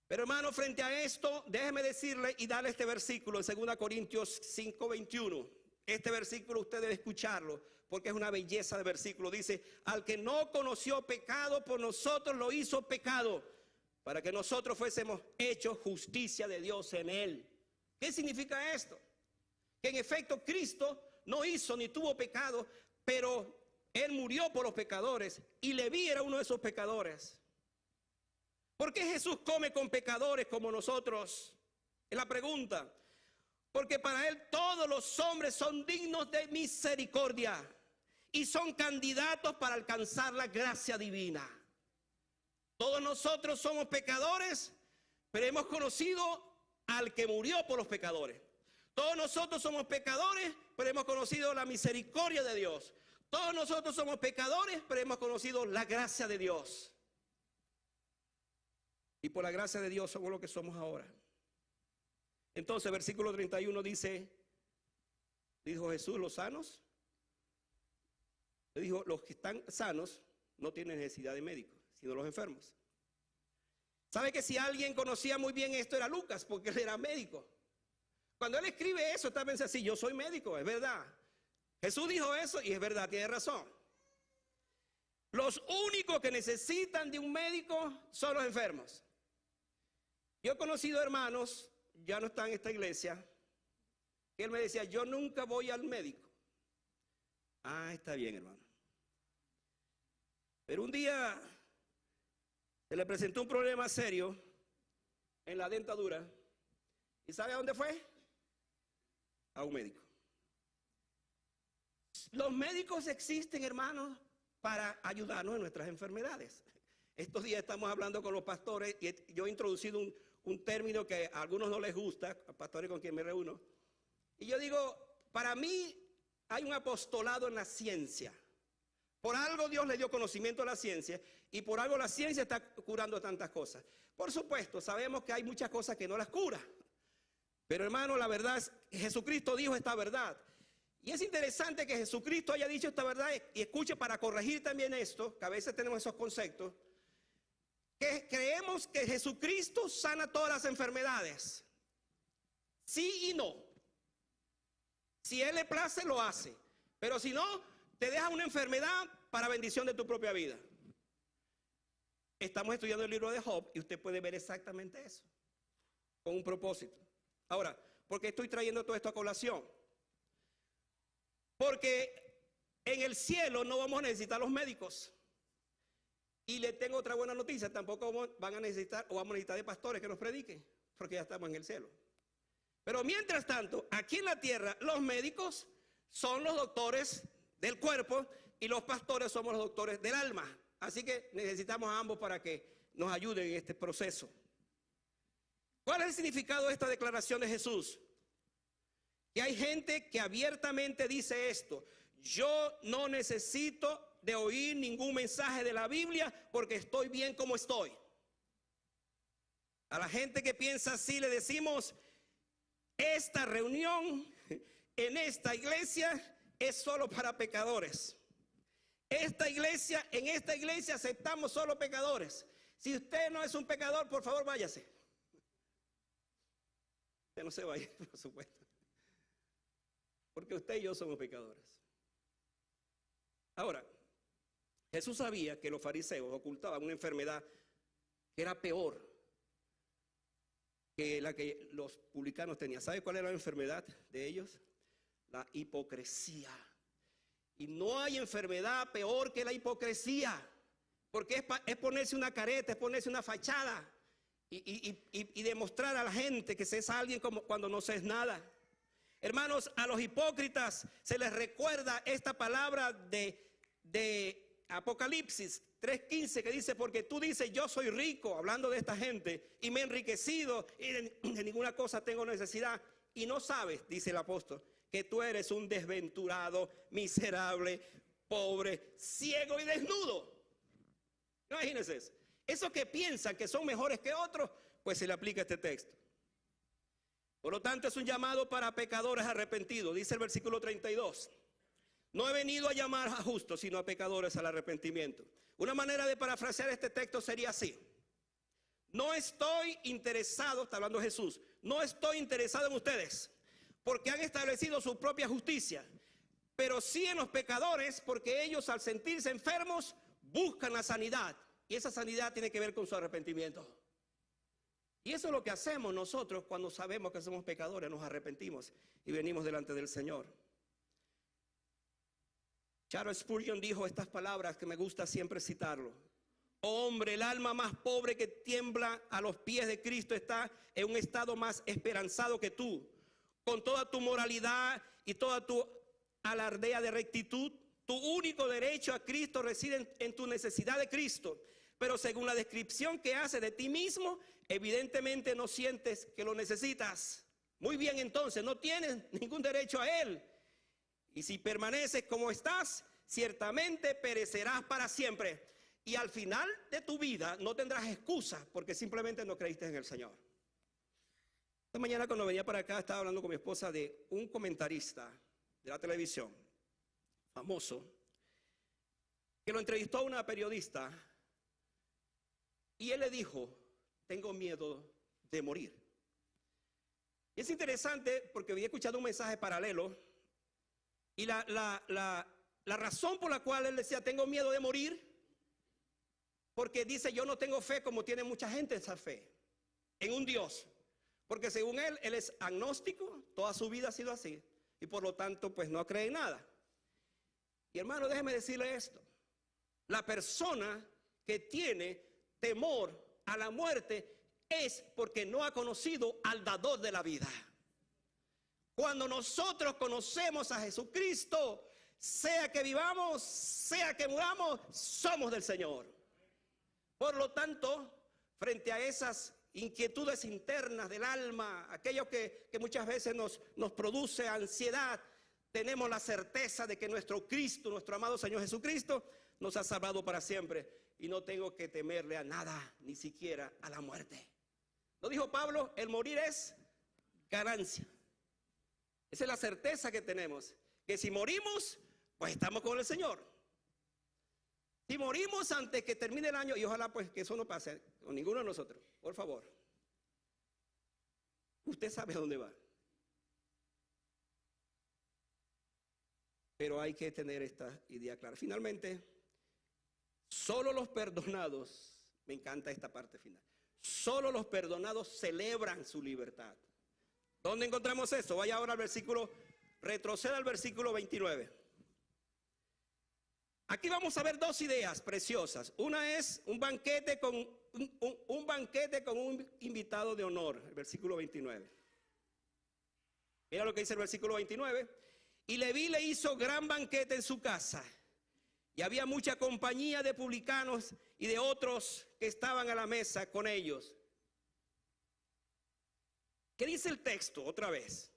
Pero hermano, frente a esto, déjeme decirle y darle este versículo en 2 Corintios 5:21. Este versículo usted debe escucharlo porque es una belleza de versículo. Dice: al que no conoció pecado, por nosotros lo hizo pecado, para que nosotros fuésemos hechos justicia de Dios en él. ¿Qué significa esto? Que en efecto Cristo no hizo ni tuvo pecado, pero él murió por los pecadores y Leví era uno de esos pecadores. ¿Por qué Jesús come con pecadores como nosotros? Es la pregunta. Porque para él todos los hombres son dignos de misericordia y son candidatos para alcanzar la gracia divina. Todos nosotros somos pecadores, pero hemos conocido al que murió por los pecadores. Todos nosotros somos pecadores, pero hemos conocido la misericordia de Dios. Todos nosotros somos pecadores, pero hemos conocido la gracia de Dios. Y por la gracia de Dios somos lo que somos ahora. Entonces, versículo 31 dice: dijo Jesús, los sanos. Le dijo, los que están sanos no tienen necesidad de médico, sino los enfermos. ¿Sabe que si alguien conocía muy bien esto era Lucas? Porque él era médico. Cuando él escribe eso, está pensando así: yo soy médico, es verdad. Jesús dijo eso y es verdad, tiene razón. Los únicos que necesitan de un médico son los enfermos. Yo he conocido hermanos, ya no están en esta iglesia, que él me decía: yo nunca voy al médico. Ah, está bien, hermano. Pero un día se le presentó un problema serio en la dentadura. ¿Y sabe a dónde fue? A un médico. Los médicos existen, hermanos, para ayudarnos en nuestras enfermedades. Estos días estamos hablando con los pastores y yo he introducido un término que a algunos no les gusta, a pastores con quien me reúno. Y yo digo, para mí hay un apostolado en la ciencia. Por algo Dios le dio conocimiento a la ciencia y por algo la ciencia está curando tantas cosas. Por supuesto, sabemos que hay muchas cosas que no las cura. Pero hermano, la verdad es que Jesucristo dijo esta verdad. Y es interesante que Jesucristo haya dicho esta verdad y escuche, para corregir también esto, que a veces tenemos esos conceptos, que creemos que Jesucristo sana todas las enfermedades. Sí y no. Si Él le place, lo hace. Pero si no, te deja una enfermedad para bendición de tu propia vida. Estamos estudiando el libro de Job y usted puede ver exactamente eso, con un propósito. Ahora, ¿por qué estoy trayendo todo esto a colación? Porque en el cielo no vamos a necesitar los médicos. Y le tengo otra buena noticia: tampoco van a necesitar o vamos a necesitar de pastores que nos prediquen, porque ya estamos en el cielo. Pero mientras tanto, aquí en la tierra, los médicos son los doctores del cuerpo y los pastores somos los doctores del alma. Así que necesitamos a ambos para que nos ayuden en este proceso. ¿Cuál es el significado de esta declaración de Jesús? Que hay gente que abiertamente dice esto: yo no necesito de oír ningún mensaje de la Biblia porque estoy bien como estoy. A la gente que piensa así le decimos: esta reunión en esta iglesia es solo para pecadores. En esta iglesia aceptamos solo pecadores. Si usted no es un pecador, por favor váyase. Usted no se vaya, por supuesto. Porque usted y yo somos pecadores. Ahora, Jesús sabía que los fariseos ocultaban una enfermedad que era peor que la que los publicanos tenían. ¿Sabe cuál era la enfermedad de ellos? La hipocresía. Y no hay enfermedad peor que la hipocresía, porque es ponerse una careta, es ponerse una fachada y demostrar a la gente que se es alguien como cuando no se es nada. Hermanos, a los hipócritas se les recuerda esta palabra de Apocalipsis 3:15 que dice: porque tú dices yo soy rico, hablando de esta gente, y me he enriquecido y de ninguna cosa tengo necesidad, y no sabes, dice el apóstol, que tú eres un desventurado, miserable, pobre, ciego y desnudo. Imagínense eso. Esos que piensan que son mejores que otros, pues se le aplica este texto. Por lo tanto, es un llamado para pecadores arrepentidos, dice el versículo 32. No he venido a llamar a justos, sino a pecadores al arrepentimiento. Una manera de parafrasear este texto sería así: no estoy interesado, está hablando Jesús, no estoy interesado en ustedes, porque han establecido su propia justicia, pero sí en los pecadores, porque ellos al sentirse enfermos buscan la sanidad, y esa sanidad tiene que ver con su arrepentimiento. Y eso es lo que hacemos nosotros cuando sabemos que somos pecadores, nos arrepentimos y venimos delante del Señor. Charles Spurgeon dijo estas palabras que me gusta siempre citarlo: oh hombre, el alma más pobre que tiembla a los pies de Cristo está en un estado más esperanzado que tú. Con toda tu moralidad y toda tu alardea de rectitud, tu único derecho a Cristo reside en tu necesidad de Cristo. Pero según la descripción que hace de ti mismo, evidentemente no sientes que lo necesitas. Muy bien, entonces no tienes ningún derecho a Él. Y si permaneces como estás, ciertamente perecerás para siempre. Y al final de tu vida no tendrás excusa porque simplemente no creíste en el Señor. Esta mañana cuando venía para acá estaba hablando con mi esposa de un comentarista de la televisión, famoso, que lo entrevistó a una periodista y él le dijo: tengo miedo de morir. Y es interesante porque había escuchado un mensaje paralelo y la razón por la cual él decía tengo miedo de morir, porque dice yo no tengo fe como tiene mucha gente esa fe en un Dios. Porque según él es agnóstico, toda su vida ha sido así, y por lo tanto pues no cree en nada. Y hermano, déjeme decirle esto: la persona que tiene temor a la muerte es porque no ha conocido al dador de la vida. Cuando nosotros conocemos a Jesucristo, sea que vivamos, sea que muramos, somos del Señor. Por lo tanto, frente a esas inquietudes internas del alma, aquello que muchas veces nos produce ansiedad, tenemos la certeza de que nuestro Cristo, nuestro amado Señor Jesucristo, nos ha salvado para siempre y no tengo que temerle a nada, ni siquiera a la muerte. ¿No dijo Pablo? El morir es ganancia. Esa es la certeza que tenemos, que si morimos, pues estamos con el Señor. Si morimos antes que termine el año, y ojalá pues que eso no pase con ninguno de nosotros, por favor, usted sabe a dónde va. Pero hay que tener esta idea clara. Finalmente, solo los perdonados, me encanta esta parte final, solo los perdonados celebran su libertad. ¿Dónde encontramos eso? Vaya ahora al versículo, retroceda al versículo 29. Aquí vamos a ver dos ideas preciosas. Una es un banquete con un invitado de honor, el versículo 29. Mira lo que dice el versículo 29. Y Leví le hizo gran banquete en su casa, y había mucha compañía de publicanos y de otros que estaban a la mesa con ellos. ¿Qué dice el texto otra vez?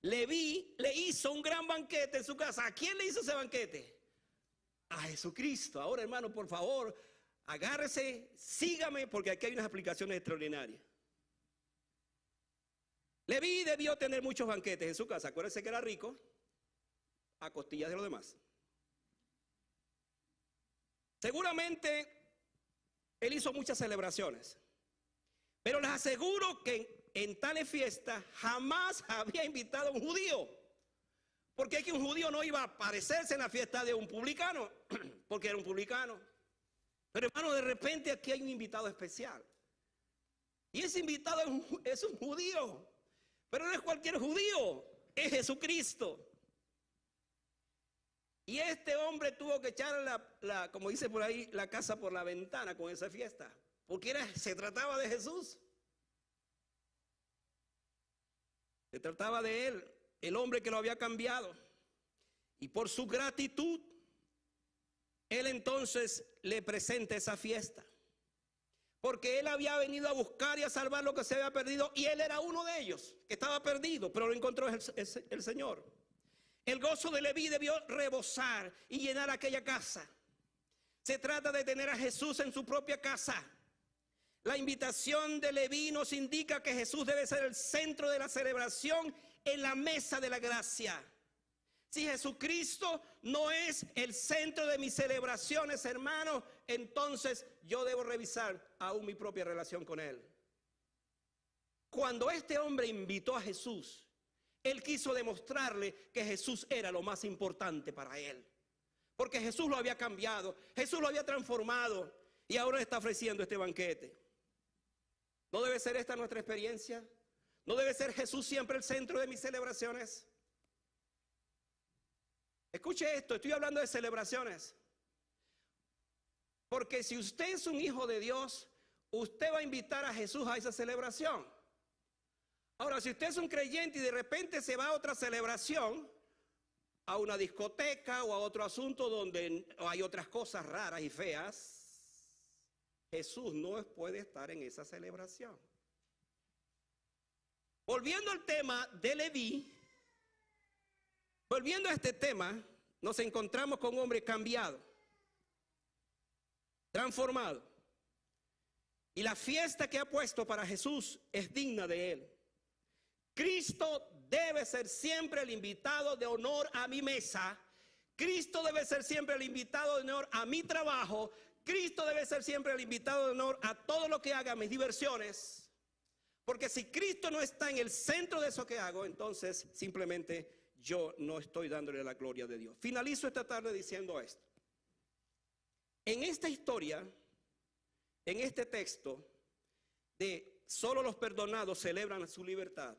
Leví le hizo un gran banquete en su casa. ¿A quién le hizo ese banquete? A Jesucristo. Ahora, hermano, por favor, agárrese, sígame, porque aquí hay unas aplicaciones extraordinarias. Leví debió tener muchos banquetes en su casa. Acuérdense que era rico a costillas de los demás. Seguramente él hizo muchas celebraciones, pero les aseguro que en tales fiestas jamás había invitado a un judío, Porque es que un judío no iba a aparecerse en la fiesta de un publicano, porque era un publicano. Pero hermano, de repente aquí hay un invitado especial. Y ese invitado es un judío. Pero no es cualquier judío, es Jesucristo. Y este hombre tuvo que echar como dice por ahí, la casa por la ventana con esa fiesta. Porque se trataba de Jesús. Se trataba de él, el hombre que lo había cambiado. Y por su gratitud, él entonces le presenta esa fiesta. Porque él había venido a buscar y a salvar lo que se había perdido. Y él era uno de ellos, que estaba perdido, pero lo encontró el Señor. El gozo de Leví debió rebosar y llenar aquella casa. Se trata de tener a Jesús en su propia casa. La invitación de Leví nos indica que Jesús debe ser el centro de la celebración en la mesa de la gracia. Si Jesucristo no es el centro de mis celebraciones, hermano, entonces yo debo revisar aún mi propia relación con Él. Cuando este hombre invitó a Jesús, él quiso demostrarle que Jesús era lo más importante para él. Porque Jesús lo había cambiado, Jesús lo había transformado y ahora está ofreciendo este banquete. ¿No debe ser esta nuestra experiencia? ¿No debe ser Jesús siempre el centro de mis celebraciones? Escuche esto, estoy hablando de celebraciones. Porque si usted es un hijo de Dios, usted va a invitar a Jesús a esa celebración. Ahora, si usted es un creyente y de repente se va a otra celebración, a una discoteca o a otro asunto donde hay otras cosas raras y feas, Jesús no puede estar en esa celebración. Volviendo al tema de Leví, volviendo a este tema, nos encontramos con un hombre cambiado, transformado. Y la fiesta que ha puesto para Jesús es digna de él. Cristo debe ser siempre el invitado de honor a mi mesa. Cristo debe ser siempre el invitado de honor a mi trabajo. Cristo debe ser siempre el invitado de honor a todo lo que haga, mis diversiones. Porque si Cristo no está en el centro de eso que hago, entonces simplemente yo no estoy dándole la gloria de Dios. Finalizo esta tarde diciendo esto. En esta historia, en este texto de solo los perdonados celebran su libertad,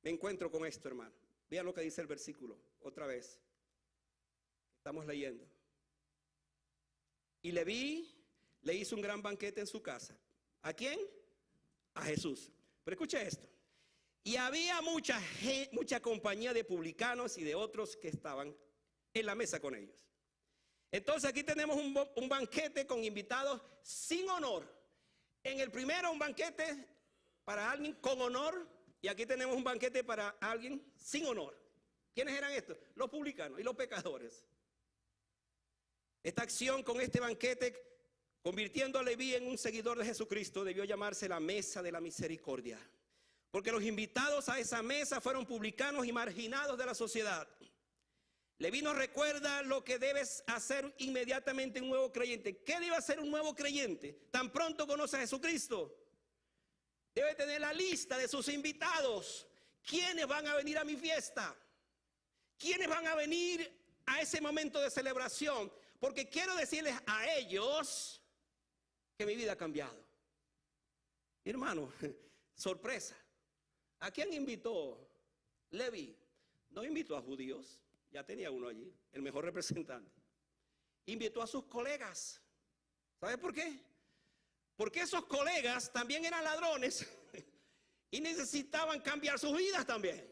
me encuentro con esto, hermano. Vean lo que dice el versículo, otra vez. Estamos leyendo. Y Leví le hizo un gran banquete en su casa. ¿A quién? A Jesús. Pero escucha esto. Y había mucha compañía de publicanos y de otros que estaban en la mesa con ellos. Entonces aquí tenemos un banquete con invitados sin honor. En el primero un banquete para alguien con honor. Y aquí tenemos un banquete para alguien sin honor. ¿Quiénes eran estos? Los publicanos y los pecadores. Esta acción con este banquete, convirtiendo a Leví en un seguidor de Jesucristo, debió llamarse la mesa de la misericordia. Porque los invitados a esa mesa fueron publicanos y marginados de la sociedad. Leví nos recuerda lo que debes hacer inmediatamente un nuevo creyente. ¿Qué debe hacer un nuevo creyente? Tan pronto conoce a Jesucristo, debe tener la lista de sus invitados. ¿Quiénes van a venir a mi fiesta? ¿Quiénes van a venir a ese momento de celebración? Porque quiero decirles a ellos que mi vida ha cambiado. Hermano, sorpresa. ¿A quién invitó Leví? No invitó a judíos, ya tenía uno allí, el mejor representante. Invitó a sus colegas. ¿Sabe por qué? Porque esos colegas también eran ladrones y necesitaban cambiar sus vidas también.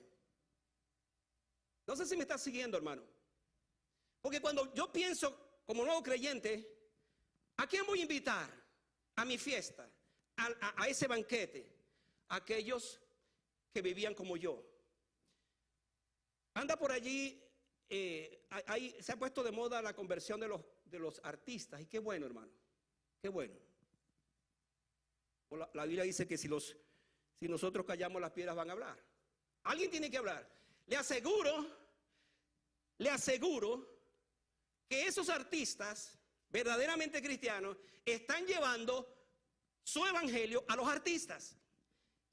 No sé si me está siguiendo, hermano. Porque cuando yo pienso como nuevo creyente, ¿a quién voy a invitar a mi fiesta, a ese banquete? A aquellos que vivían como yo. Anda por allí, se ha puesto de moda la conversión de los artistas. Y qué bueno, hermano, qué bueno. La Biblia dice que si nosotros callamos, las piedras van a hablar. Alguien tiene que hablar. Le aseguro que esos artistas verdaderamente cristianos están llevando su evangelio a los artistas.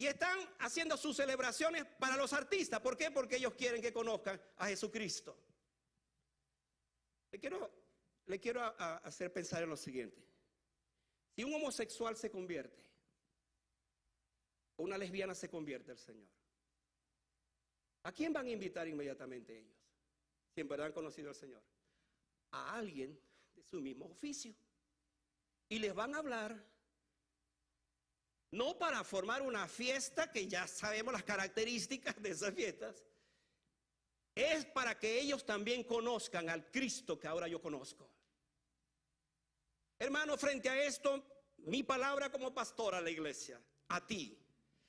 Y están haciendo sus celebraciones para los artistas. ¿Por qué? Porque ellos quieren que conozcan a Jesucristo. Le quiero hacer pensar en lo siguiente. Si un homosexual se convierte, o una lesbiana se convierte al Señor, ¿a quién van a invitar inmediatamente ellos? Si en verdad han conocido al Señor. A alguien de su mismo oficio. Y les van a hablar, no para formar una fiesta, que ya sabemos las características de esas fiestas, es para que ellos también conozcan al Cristo que ahora yo conozco. Hermano, frente a esto, mi palabra como pastor a la iglesia, a ti,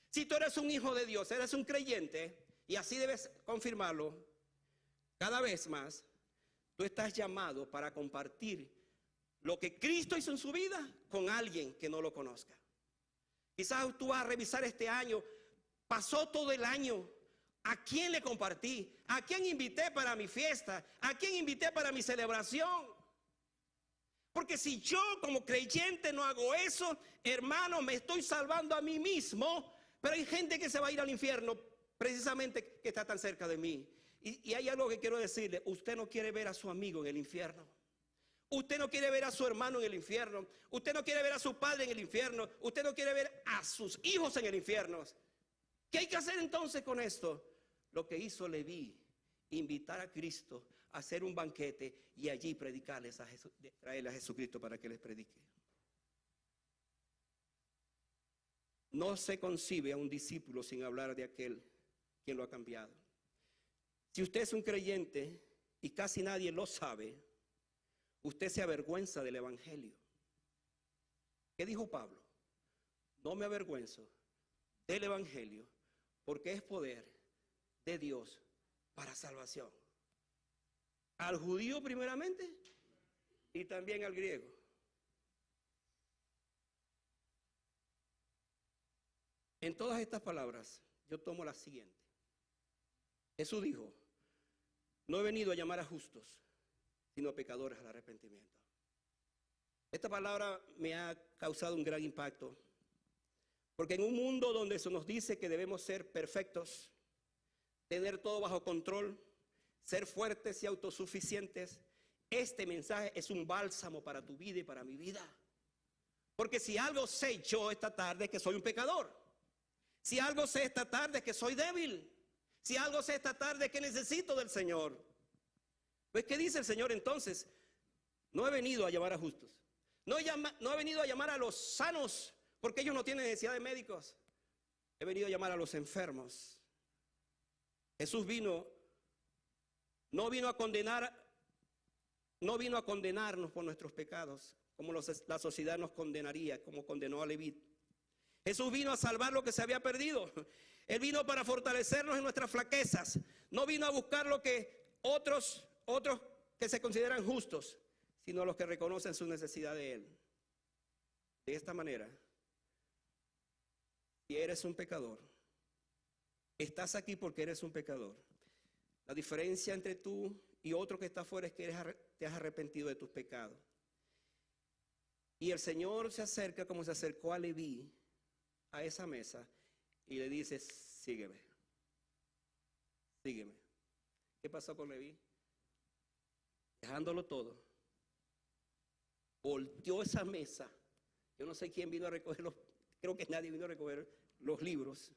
si tú eres un hijo de Dios, eres un creyente, y así debes confirmarlo cada vez más, tú estás llamado para compartir lo que Cristo hizo en su vida con alguien que no lo conozca. Quizás tú vas a revisar este año, pasó todo el año, ¿a quién le compartí? ¿A quién invité para mi fiesta? ¿A quién invité para mi celebración? Porque si yo como creyente no hago eso, hermano, me estoy salvando a mí mismo, pero hay gente que se va a ir al infierno precisamente que está tan cerca de mí. Y hay algo que quiero decirle, usted no quiere ver a su amigo en el infierno. Usted no quiere ver a su hermano en el infierno. Usted no quiere ver a su padre en el infierno. Usted no quiere ver a sus hijos en el infierno. ¿Qué hay que hacer entonces con esto? Lo que hizo Leví, invitar a Cristo a hacer un banquete y allí predicarles a Jesús, traerle a Jesucristo para que les predique. No se concibe a un discípulo sin hablar de aquel quien lo ha cambiado. Si usted es un creyente y casi nadie lo sabe, usted se avergüenza del evangelio. ¿Qué dijo Pablo? No me avergüenzo del evangelio porque es poder de Dios para salvación. Al judío primeramente y también al griego. En todas estas palabras yo tomo la siguiente. Jesús dijo, no he venido a llamar a justos, sino a pecadores al arrepentimiento. Esta palabra me ha causado un gran impacto, porque en un mundo donde se nos dice que debemos ser perfectos, tener todo bajo control, ser fuertes y autosuficientes, este mensaje es un bálsamo para tu vida y para mi vida. Porque si algo sé yo esta tarde es que soy un pecador. Si algo sé esta tarde es que soy débil. Si algo sé esta tarde es que necesito del Señor. Pues ¿qué dice el Señor entonces? No he venido a llamar a justos. No he venido a llamar a los sanos, porque ellos no tienen necesidad de médicos. He venido a llamar a los enfermos. Jesús no vino a condenarnos por nuestros pecados, como la sociedad nos condenaría, como condenó a Leví. Jesús vino a salvar lo que se había perdido. Él vino para fortalecernos en nuestras flaquezas. No vino a buscar lo que otros que se consideran justos, sino los que reconocen su necesidad de Él. De esta manera, si eres un pecador, estás aquí porque eres un pecador. La diferencia entre tú y otro que está afuera es que te has arrepentido de tus pecados. Y el Señor se acerca como se acercó a Leví, a esa mesa, y le dice, sígueme, sígueme. ¿Qué pasó con Leví? Dejándolo todo, volteó esa mesa. Yo no sé quién vino a recoger creo que nadie vino a recoger los libros.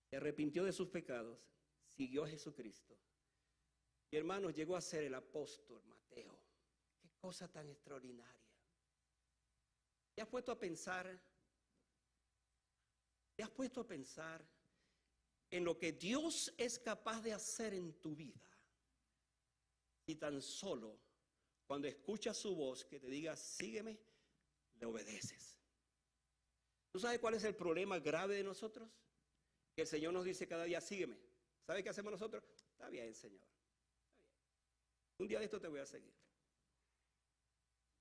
Se arrepintió de sus pecados, siguió a Jesucristo. Y hermanos, llegó a ser el apóstol Mateo. Qué cosa tan extraordinaria. ¿Te has puesto a pensar? ¿Te has puesto a pensar en lo que Dios es capaz de hacer en tu vida? Si tan solo cuando escuchas su voz que te diga, sígueme, le obedeces. ¿Tú sabes cuál es el problema grave de nosotros? Que el Señor nos dice cada día, sígueme. ¿Sabe qué hacemos nosotros? Está bien, Señor. Está bien. Un día de esto te voy a seguir.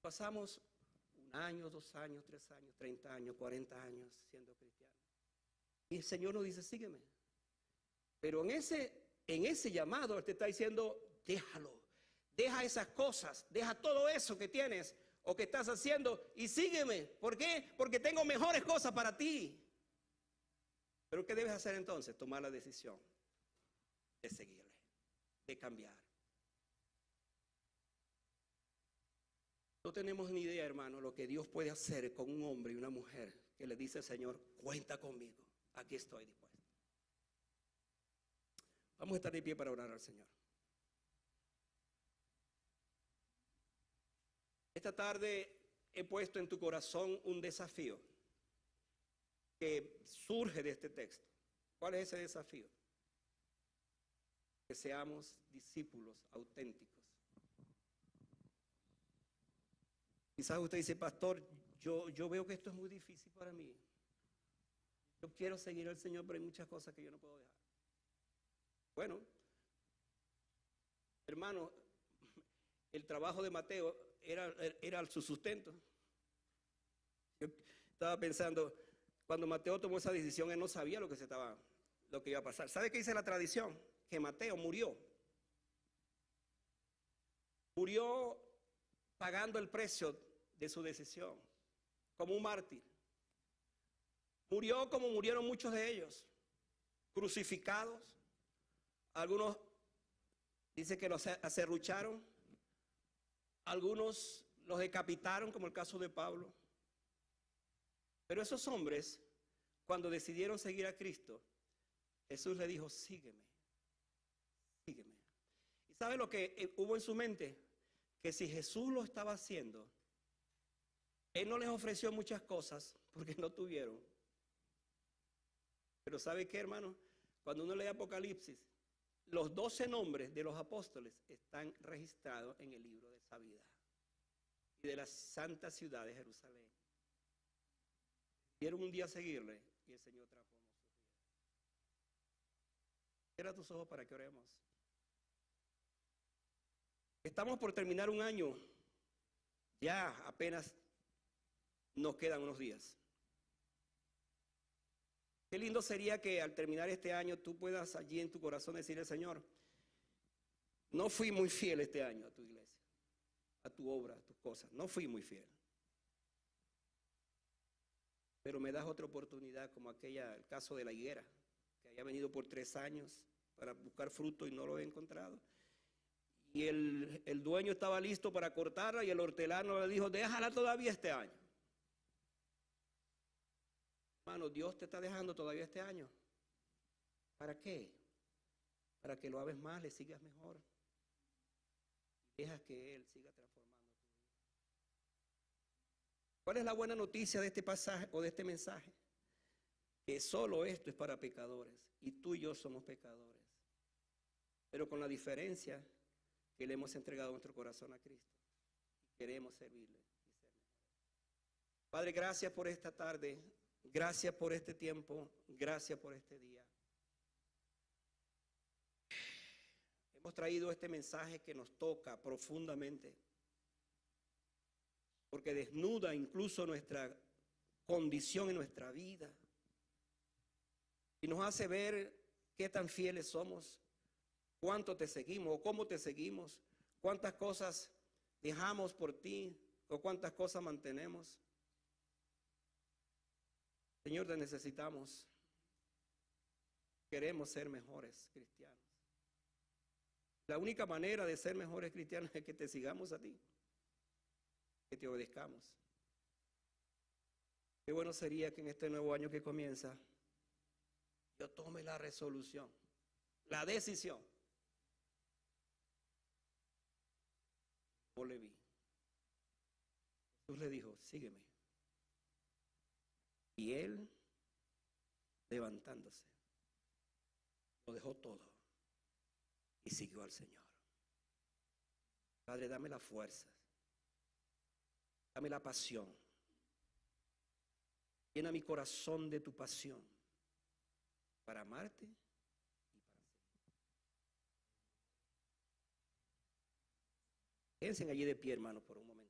Pasamos 1 año, 2 años, 3 años, 30 años, 40 años siendo cristianos. Y el Señor nos dice, sígueme. Pero en ese llamado Él te está diciendo, déjalo. Deja esas cosas, deja todo eso que tienes o que estás haciendo y sígueme. ¿Por qué? Porque tengo mejores cosas para ti. Pero ¿qué debes hacer entonces? Tomar la decisión de seguirle, de cambiar. No tenemos ni idea, hermano, lo que Dios puede hacer con un hombre y una mujer que le dice al Señor, cuenta conmigo, aquí estoy dispuesto. Vamos a estar de pie para orar al Señor. Esta tarde he puesto en tu corazón un desafío que surge de este texto. ¿Cuál es ese desafío? Que seamos discípulos auténticos. Quizás usted dice, pastor, yo veo que esto es muy difícil para mí. Yo quiero seguir al Señor, pero hay muchas cosas que yo no puedo dejar. Bueno, hermano, el trabajo de Mateo era su sustento. Yo estaba pensando, cuando Mateo tomó esa decisión, él no sabía lo que iba a pasar. ¿Sabe qué dice la tradición? Que Mateo murió. Murió pagando el precio de su decisión, como un mártir. Murió como murieron muchos de ellos, crucificados. Algunos dice que los aserrucharon, algunos los decapitaron, como el caso de Pablo. Pero esos hombres, cuando decidieron seguir a Cristo, Jesús le dijo, sígueme, sígueme. ¿Y sabe lo que hubo en su mente? Que si Jesús lo estaba haciendo, Él no les ofreció muchas cosas porque no tuvieron. Pero ¿sabe qué, hermano? Cuando uno lee Apocalipsis, los 12 nombres de los apóstoles están registrados en el libro de esa vida y de la santa ciudad de Jerusalén. Quiero un día seguirle y el Señor transformó su vida. Cierra tus ojos para que oremos. Estamos por terminar un año. Ya apenas nos quedan unos días. Qué lindo sería que al terminar este año tú puedas allí en tu corazón decirle, Señor, no fui muy fiel este año a tu iglesia, a tu obra, a tus cosas. No fui muy fiel. Pero me das otra oportunidad, como el caso de la higuera, que había venido por 3 años para buscar fruto y no lo he encontrado. Y el dueño estaba listo para cortarla y el hortelano le dijo, déjala todavía este año. Hermano, Dios te está dejando todavía este año. ¿Para qué? Para que lo hagas más, le sigas mejor. Y dejas que Él siga transformando tu vida. ¿Cuál es la buena noticia de este pasaje o de este mensaje? Que solo esto es para pecadores. Y tú y yo somos pecadores. Pero con la diferencia que le hemos entregado nuestro corazón a Cristo. Y queremos servirle y ser mejores. Padre, gracias por esta tarde. Gracias por este tiempo, gracias por este día. Hemos traído este mensaje que nos toca profundamente, porque desnuda incluso nuestra condición en nuestra vida y nos hace ver qué tan fieles somos, cuánto te seguimos o cómo te seguimos, cuántas cosas dejamos por ti o cuántas cosas mantenemos. Señor, te necesitamos. Queremos ser mejores cristianos. La única manera de ser mejores cristianos es que te sigamos a ti, que te obedezcamos. Qué bueno sería que en este nuevo año que comienza, yo tome la resolución, la decisión. Yo le vi. Jesús le dijo, sígueme. Y él, levantándose, lo dejó todo y siguió al Señor. Padre, dame la fuerza, dame la pasión. Llena mi corazón de tu pasión para amarte y para servir. Piensen allí de pie, hermano, por un momento.